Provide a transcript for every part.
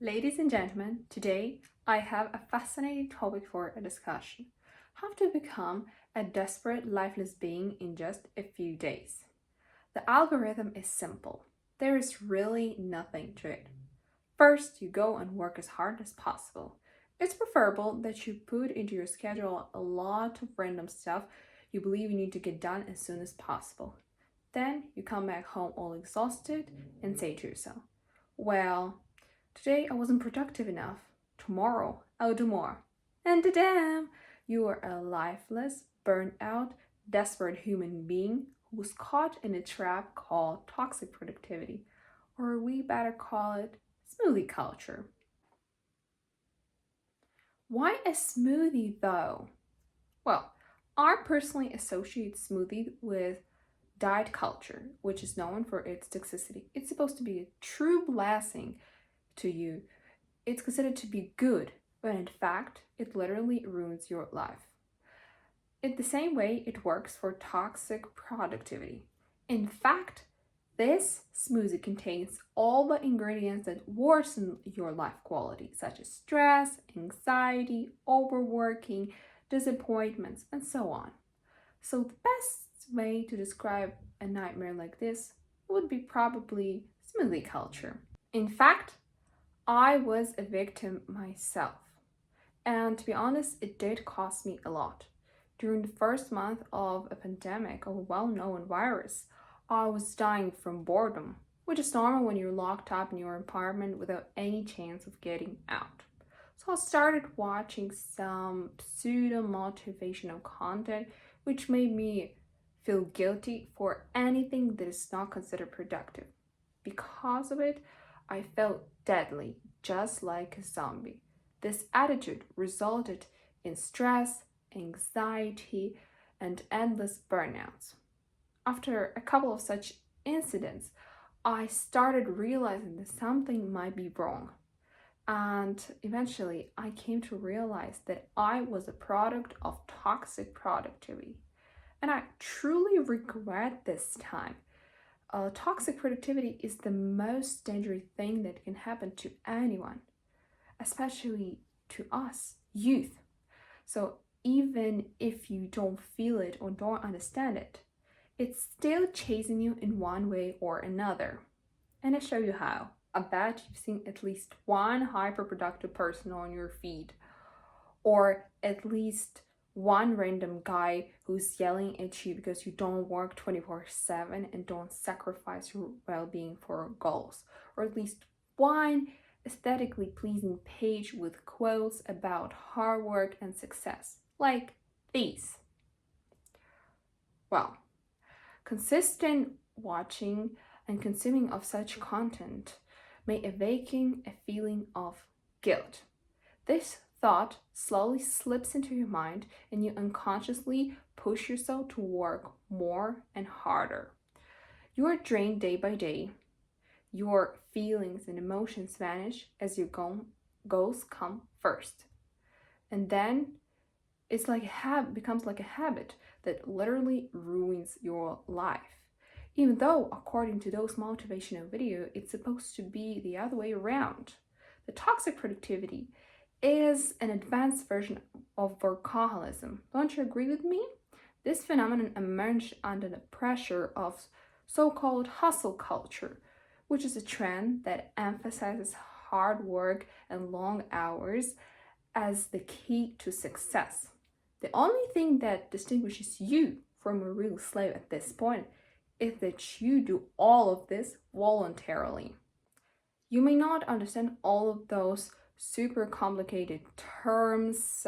Ladies and gentlemen, today I have a fascinating topic for a discussion. How to become a desperate, lifeless being in just a few days. The algorithm is simple. There is really nothing to it. First, you go and work as hard as possible. It's preferable that you put into your schedule a lot of random stuff you believe you need to get done as soon as possible. Then you come back home all exhausted and say to yourself, well, today I wasn't productive enough. Tomorrow I'll do more. And damn, you are a lifeless, burnt out, desperate human being who was caught in a trap called toxic productivity, or we better call it smoothie culture. Why a smoothie though? Well, I personally associate smoothie with diet culture, which is known for its toxicity. It's supposed to be a true blessing to you. It's considered to be good, but in fact, it literally ruins your life. In the same way, it works for toxic productivity. In fact, this smoothie contains all the ingredients that worsen your life quality, such as stress, anxiety, overworking, disappointments, and so on. So, the best way to describe a nightmare like this would be probably smoothie culture. In fact, I was a victim myself. And to be honest, it did cost me a lot. During the first month of a pandemic of a well known virus, I was dying from boredom, which is normal when you're locked up in your apartment without any chance of getting out. So I started watching some pseudo motivational content, which made me feel guilty for anything that is not considered productive. Because of it, I felt deadly, just like a zombie. This attitude resulted in stress, anxiety, and endless burnouts. After a couple of such incidents, I started realizing that something might be wrong. And eventually, I came to realize that I was a product of toxic productivity. And I truly regret this time. Toxic productivity is the most dangerous thing that can happen to anyone, especially to us, youth. So even if you don't feel it or don't understand it, it's still chasing you in one way or another. And I show you how. I bet you've seen at least one hyperproductive person on your feed, or at least one random guy who's yelling at you because you don't work 24/7 and don't sacrifice your well being for goals, or at least one aesthetically pleasing page with quotes about hard work and success, like these. Well, consistent watching and consuming of such content may awaken a feeling of guilt. This thought slowly slips into your mind and you unconsciously push yourself to work more and harder. You are drained day by day. Your feelings and emotions vanish as your goals come first. And then it's like becomes like a habit that literally ruins your life. Even though, according to those motivational videos, it's supposed to be the other way around. The toxic productivity is an advanced version of workaholism. Don't you agree with me? This phenomenon emerged under the pressure of so-called hustle culture, which is a trend that emphasizes hard work and long hours as the key to success. The only thing that distinguishes you from a real slave at this point is that you do all of this voluntarily. You may not understand all of those super complicated terms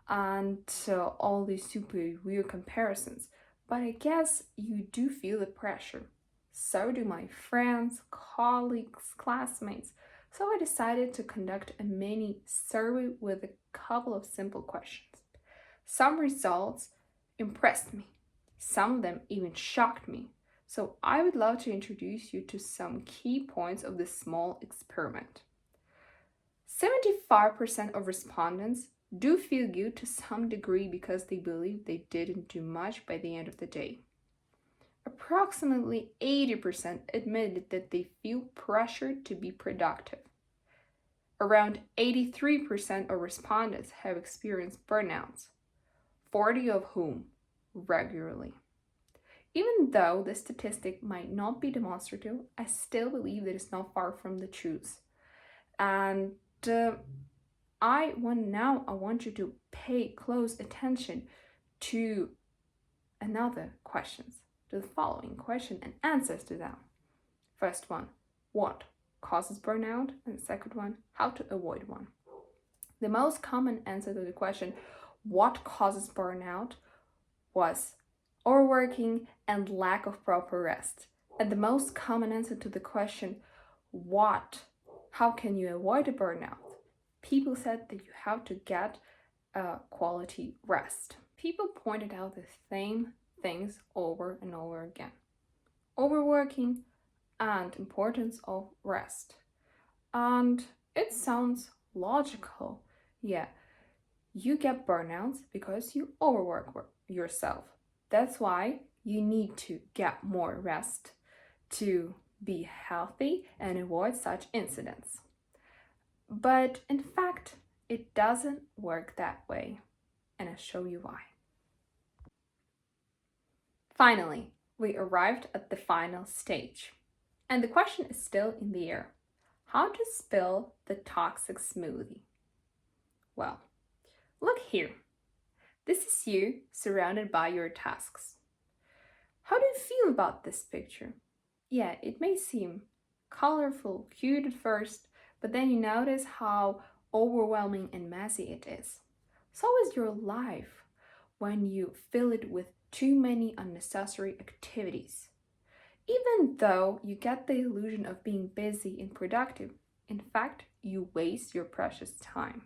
and all these super weird comparisons, but I guess you do feel the pressure. So do my friends, colleagues, classmates. So I decided to conduct a mini survey with a couple of simple questions. Some results impressed me, some of them even shocked me. So I would love to introduce you to some key points of this small experiment. 75% of respondents do feel guilt to some degree because they believe they didn't do much by the end of the day. Approximately 80% admitted that they feel pressured to be productive. Around 83% of respondents have experienced burnouts, 40 of whom regularly. Even though this statistic might not be demonstrative, I still believe that it's not far from the truth. And I want you to pay close attention to another questions, to the following question and answers to them. First one, what causes burnout? And the second one, how to avoid one. The most common answer to the question, what causes burnout, was overworking and lack of proper rest. And the most common answer to the question, how can you avoid a burnout? People said that you have to get quality rest. People pointed out the same things over and over again. Overworking and importance of rest. And it sounds logical. Yeah, you get burnouts because you overwork yourself. That's why you need to get more rest to be healthy and avoid such incidents. But in fact, it doesn't work that way, and I'll show you why. Finally, we arrived at the final stage, and the question is still in the air. How to spill the toxic smoothie? Well, look here. This is you surrounded by your tasks. How do you feel about this picture? Yeah, it may seem colorful, cute at first, but then you notice how overwhelming and messy it is. So is your life when you fill it with too many unnecessary activities. Even though you get the illusion of being busy and productive, in fact, you waste your precious time.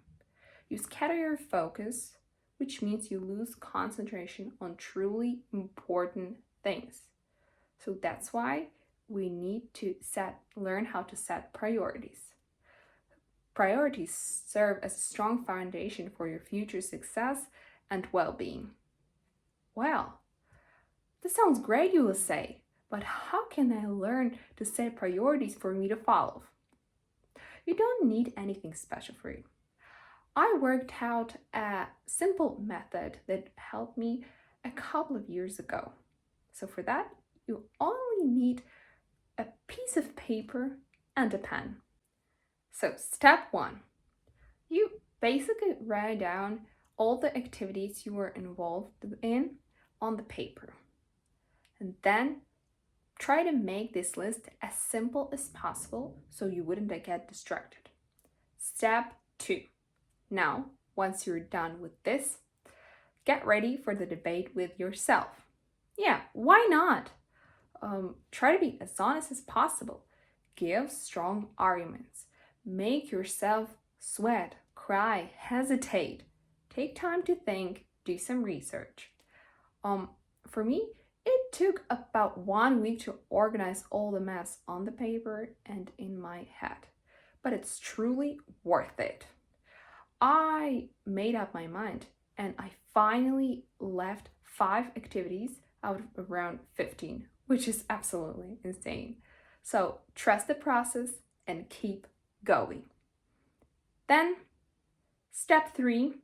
You scatter your focus, which means you lose concentration on truly important things. So that's why we need to learn how to set priorities. Priorities serve as a strong foundation for your future success and well-being. Well, this sounds great, you will say, but how can I learn to set priorities for me to follow? You don't need anything special for it. I worked out a simple method that helped me a couple of years ago. So for that, you only need a piece of paper and a pen. So step 1, you basically write down all the activities you were involved in on the paper. And then try to make this list as simple as possible so you wouldn't get distracted. Step 2. Now, once you're done with this, get ready for the debate with yourself. Yeah, why not? Try to be as honest as possible. Give strong arguments. Make yourself sweat, cry, hesitate. Take time to think, do some research. For me, it took about 1 week to organize all the mess on the paper and in my head, but it's truly worth it. I made up my mind and I finally left 5 activities out of around 15, which is absolutely insane. So trust the process and keep going. Then, step 3,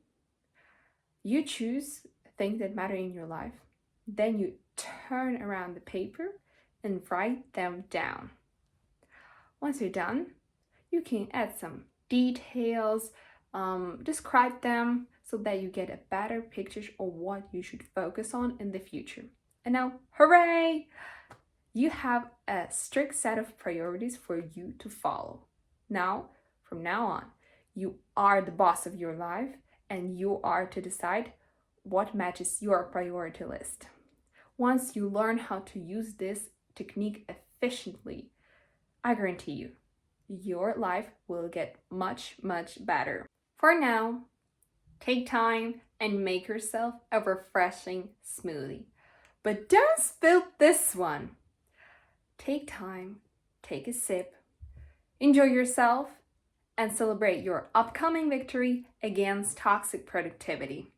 you choose things that matter in your life. Then you turn around the paper and write them down. Once you're done, you can add some details, describe them so that you get a better picture of what you should focus on in the future. And now, hooray! You have a strict set of priorities for you to follow. Now, from now on, you are the boss of your life and you are to decide what matches your priority list. Once you learn how to use this technique efficiently, I guarantee you, your life will get much, much better. For now, take time and make yourself a refreshing smoothie. But don't spill this one. Take time, take a sip, enjoy yourself, and celebrate your upcoming victory against toxic productivity.